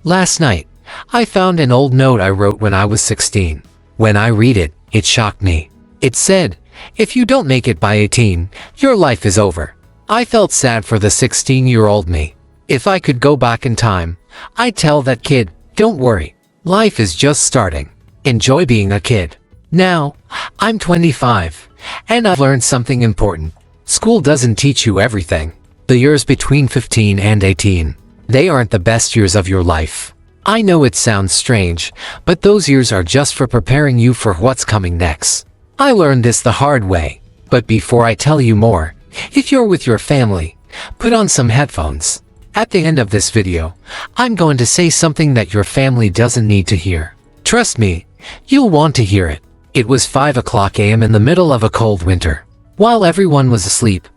Last night, I found an old note I wrote when I was 16. When I read it, it shocked me. It said, "If you don't make it by 18, your life is over." I felt sad for the 16-year-old me. If I could go back in time, I'd tell that kid, "Don't worry. Life is just starting. Enjoy being a kid." Now, I'm 25, and I've learned something important. School doesn't teach you everything. The years between 15 and 18, they aren't the best years of your life. I know it sounds strange, but those years are just for preparing you for what's coming next. I learned this the hard way. But before I tell you more, if you're with your family, put on some headphones. At the end of this video, I'm going to say something that your family doesn't need to hear. Trust me, you'll want to hear it. It was 5 a.m. in the middle of a cold winter. While everyone was asleep,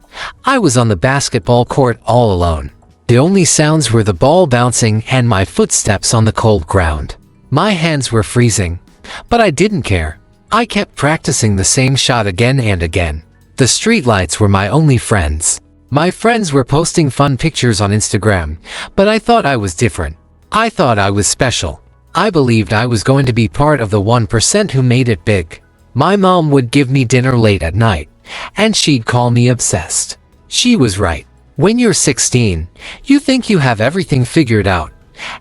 I was on the basketball court all alone. The only sounds were the ball bouncing and my footsteps on the cold ground. My hands were freezing, but I didn't care. I kept practicing the same shot again and again. The streetlights were my only friends. My friends were posting fun pictures on Instagram, but I thought I was different. I thought I was special. I believed I was going to be part of the 1% who made it big. My mom would give me dinner late at night, and she'd call me obsessed. She was right. When you're 16, you think you have everything figured out,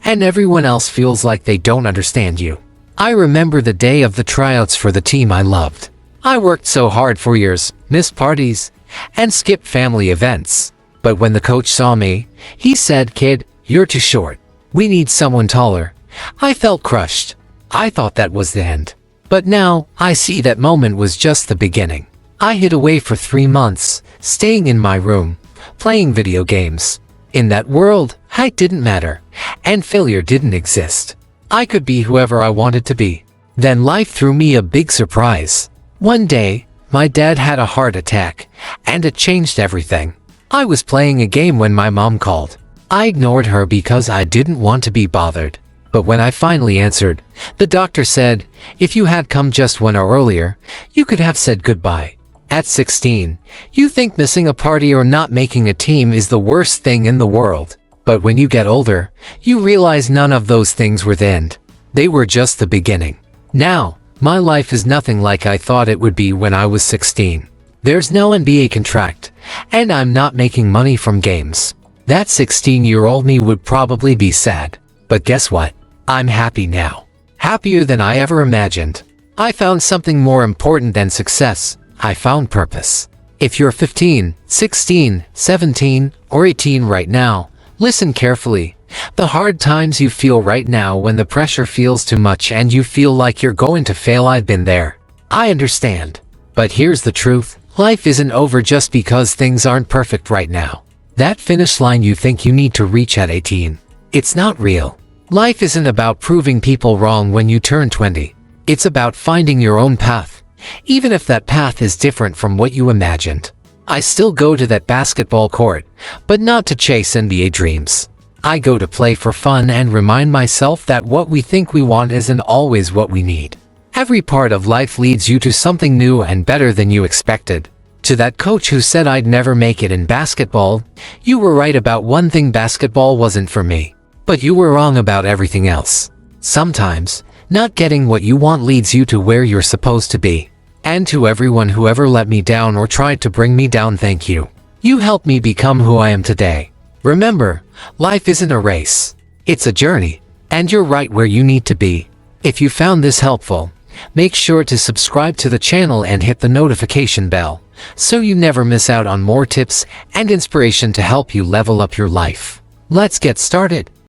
and everyone else feels like they don't understand you. I remember the day of the tryouts for the team I loved. I worked so hard for years, missed parties, and skipped family events. But when the coach saw me, he said, "Kid, you're too short. We need someone taller." I felt crushed. I thought that was the end. But now, I see that moment was just the beginning. I hid away for 3 months, staying in my room, playing video games. In that world, height didn't matter, and failure didn't exist. I could be whoever I wanted to be. Then life threw me a big surprise. One day, my dad had a heart attack, and it changed everything. I was playing a game when my mom called. I ignored her because I didn't want to be bothered. But when I finally answered, the doctor said, "If you had come just 1 hour earlier, you could have said goodbye." At 16, you think missing a party or not making a team is the worst thing in the world. But when you get older, you realize none of those things were the end. They were just the beginning. Now, my life is nothing like I thought it would be when I was 16. There's no NBA contract, and I'm not making money from games. That 16-year-old me would probably be sad. But guess what? I'm happy now. Happier than I ever imagined. I found something more important than success. I found purpose. If you're 15, 16, 17, or 18 right now, listen carefully. The hard times you feel right now when the pressure feels too much and you feel like you're going to fail, I've been there. I understand. But here's the truth. Life isn't over just because things aren't perfect right now. That finish line you think you need to reach at 18, it's not real. Life isn't about proving people wrong when you turn 20. It's about finding your own path, even if that path is different from what you imagined. I still go to that basketball court, but not to chase NBA dreams. I go to play for fun and remind myself that what we think we want isn't always what we need. Every part of life leads you to something new and better than you expected. To that coach who said I'd never make it in basketball, you were right about one thing: basketball wasn't for me. But you were wrong about everything else. Sometimes, not getting what you want leads you to where you're supposed to be. And to everyone who ever let me down or tried to bring me down, thank you. You helped me become who I am today. Remember, life isn't a race. It's a journey. And you're right where you need to be. If you found this helpful, make sure to subscribe to the channel and hit the notification bell, so you never miss out on more tips and inspiration to help you level up your life. Let's get started.